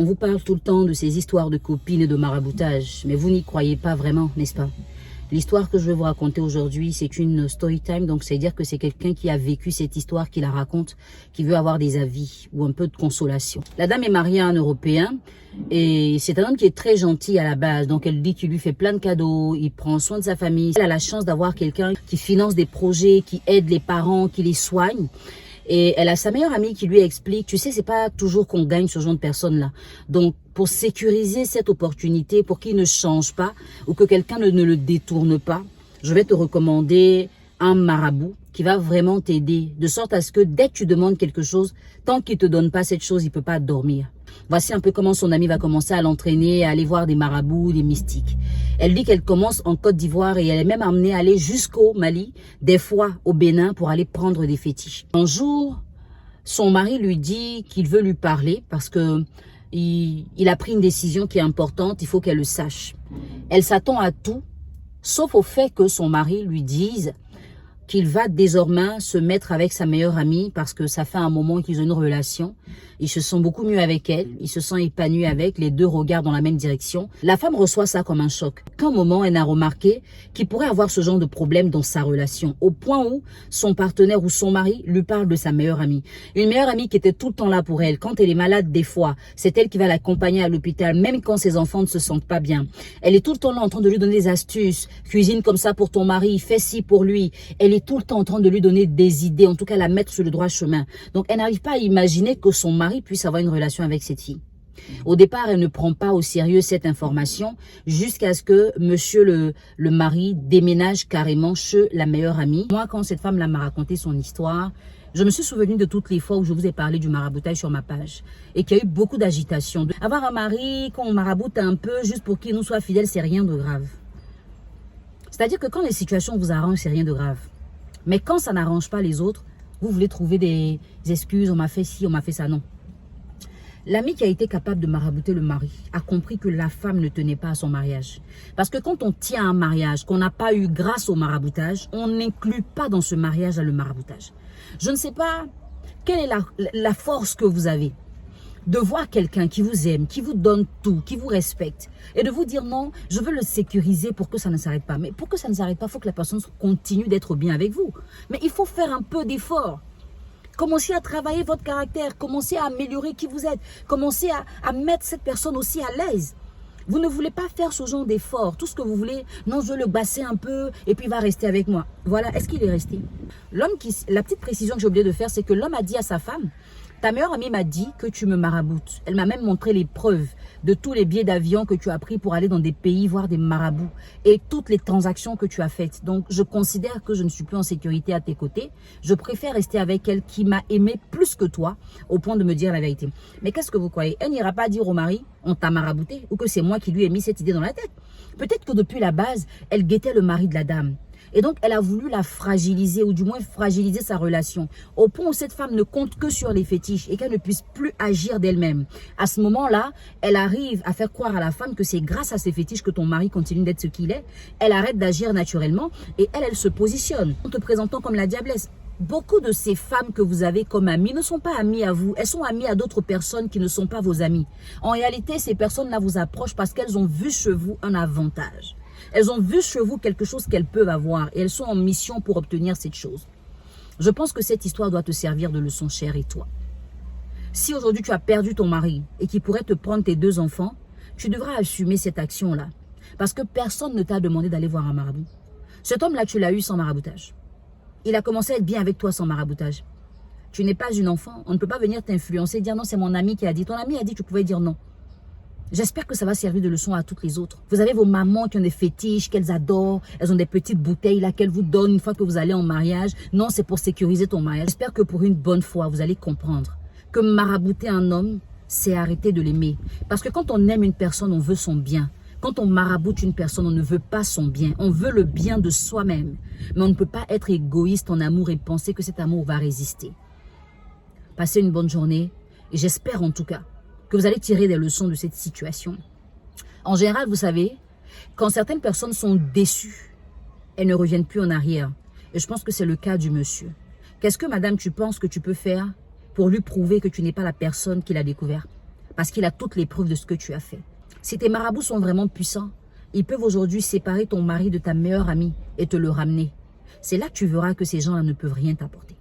On vous parle tout le temps de ces histoires de copines et de maraboutage, mais vous n'y croyez pas vraiment, n'est-ce pas? L'histoire que je vais vous raconter aujourd'hui, c'est une story time, donc c'est-à-dire que c'est quelqu'un qui a vécu cette histoire, qui la raconte, qui veut avoir des avis ou un peu de consolation. La dame est mariée à un Européen et c'est un homme qui est très gentil à la base, donc elle dit qu'il lui fait plein de cadeaux, il prend soin de sa famille. Elle a la chance d'avoir quelqu'un qui finance des projets, qui aide les parents, qui les soigne. Et elle a sa meilleure amie qui lui explique, tu sais, c'est pas toujours qu'on gagne ce genre de personnes-là. Donc, pour sécuriser cette opportunité, pour qu'il ne change pas ou que quelqu'un ne le détourne pas, je vais te recommander un marabout qui va vraiment t'aider, de sorte à ce que dès que tu demandes quelque chose, tant qu'il ne te donne pas cette chose, il ne peut pas dormir. Voici un peu comment son amie va commencer à l'entraîner, à aller voir des marabouts, des mystiques. Elle dit qu'elle commence en Côte d'Ivoire et elle est même amenée à aller jusqu'au Mali, des fois au Bénin pour aller prendre des fétiches. Un jour, son mari lui dit qu'il veut lui parler parce que il a pris une décision qui est importante, il faut qu'elle le sache. Elle s'attend à tout, sauf au fait que son mari lui dise qu'il va désormais se mettre avec sa meilleure amie parce que ça fait un moment qu'ils ont une relation. Ils se sent beaucoup mieux avec elle, ils se sentent épanouis avec, les deux regardent dans la même direction. La femme reçoit ça comme un choc. Qu'un moment, elle a remarqué qu'il pourrait avoir ce genre de problème dans sa relation, au point où son partenaire ou son mari lui parle de sa meilleure amie. Une meilleure amie qui était tout le temps là pour elle. Quand elle est malade, des fois, c'est elle qui va l'accompagner à l'hôpital, même quand ses enfants ne se sentent pas bien. Elle est tout le temps là en train de lui donner des astuces. Cuisine comme ça pour ton mari, fais ci pour lui. Elle est tout le temps en train de lui donner des idées, en tout cas la mettre sur le droit chemin. Donc elle n'arrive pas à imaginer que son mari puisse avoir une relation avec cette fille. Au départ, elle ne prend pas au sérieux cette information jusqu'à ce que monsieur le mari déménage carrément chez la meilleure amie. Moi, quand cette femme m'a raconté son histoire, je me suis souvenu de toutes les fois où je vous ai parlé du maraboutage sur ma page et qu'il y a eu beaucoup d'agitation. Avoir un mari qu'on maraboute un peu juste pour qu'il nous soit fidèle, c'est rien de grave. C'est-à-dire que quand les situations vous arrangent, c'est rien de grave. Mais quand ça n'arrange pas les autres, vous voulez trouver des excuses, on m'a fait ci, on m'a fait ça, non. L'ami qui a été capable de marabouter le mari a compris que la femme ne tenait pas à son mariage. Parce que quand on tient à un mariage qu'on n'a pas eu grâce au maraboutage, on n'inclut pas dans ce mariage le maraboutage. Je ne sais pas quelle est la force que vous avez de voir quelqu'un qui vous aime, qui vous donne tout, qui vous respecte et de vous dire non, je veux le sécuriser pour que ça ne s'arrête pas. Mais pour que ça ne s'arrête pas, il faut que la personne continue d'être bien avec vous. Mais il faut faire un peu d'effort. Commencez à travailler votre caractère, commencez à améliorer qui vous êtes, commencez à mettre cette personne aussi à l'aise. Vous ne voulez pas faire ce genre d'effort. Tout ce que vous voulez, non, je veux le basser un peu et puis il va rester avec moi. Voilà, est-ce qu'il est resté? La petite précision que j'ai oublié de faire, c'est que l'homme a dit à sa femme, ta meilleure amie m'a dit que tu me maraboutes. Elle m'a même montré les preuves de tous les billets d'avion que tu as pris pour aller dans des pays voir des marabouts et toutes les transactions que tu as faites. Donc, je considère que je ne suis plus en sécurité à tes côtés. Je préfère rester avec elle qui m'a aimé plus que toi au point de me dire la vérité. Mais qu'est-ce que vous croyez? Elle n'ira pas dire au mari, on t'a marabouté ou que c'est moi qui lui ai mis cette idée dans la tête. Peut-être que depuis la base, elle guettait le mari de la dame. Et donc, elle a voulu la fragiliser ou du moins fragiliser sa relation au point où cette femme ne compte que sur les fétiches et qu'elle ne puisse plus agir d'elle-même. À ce moment-là, elle arrive à faire croire à la femme que c'est grâce à ces fétiches que ton mari continue d'être ce qu'il est. Elle arrête d'agir naturellement et elle se positionne en te présentant comme la diablesse. Beaucoup de ces femmes que vous avez comme amies ne sont pas amies à vous. Elles sont amies à d'autres personnes qui ne sont pas vos amies. En réalité, ces personnes-là vous approchent parce qu'elles ont vu chez vous un avantage. Elles ont vu chez vous quelque chose qu'elles peuvent avoir et elles sont en mission pour obtenir cette chose. Je pense que cette histoire doit te servir de leçon, chère, et toi. Si aujourd'hui tu as perdu ton mari et qu'il pourrait te prendre tes 2 enfants, tu devras assumer cette action-là. Parce que personne ne t'a demandé d'aller voir un marabout. Cet homme-là, tu l'as eu sans maraboutage. Il a commencé à être bien avec toi sans maraboutage. Tu n'es pas une enfant. On ne peut pas venir t'influencer et dire non, c'est mon ami qui a dit. Ton ami a dit que tu pouvais dire non. J'espère que ça va servir de leçon à toutes les autres. Vous avez vos mamans qui ont des fétiches, qu'elles adorent. Elles ont des petites bouteilles là qu'elles vous donnent une fois que vous allez en mariage. Non, c'est pour sécuriser ton mariage. J'espère que pour une bonne fois, vous allez comprendre que marabouter un homme, c'est arrêter de l'aimer. Parce que quand on aime une personne, on veut son bien. Quand on maraboute une personne, on ne veut pas son bien. On veut le bien de soi-même. Mais on ne peut pas être égoïste en amour et penser que cet amour va résister. Passez une bonne journée et j'espère en tout cas que vous allez tirer des leçons de cette situation. En général, vous savez, quand certaines personnes sont déçues, elles ne reviennent plus en arrière. Et je pense que c'est le cas du monsieur. Qu'est-ce que, madame, tu penses que tu peux faire pour lui prouver que tu n'es pas la personne qu'il a découvert? parce qu'il a toutes les preuves de ce que tu as fait. Si tes marabouts sont vraiment puissants, ils peuvent aujourd'hui séparer ton mari de ta meilleure amie et te le ramener. C'est là que tu verras que ces gens-là ne peuvent rien t'apporter.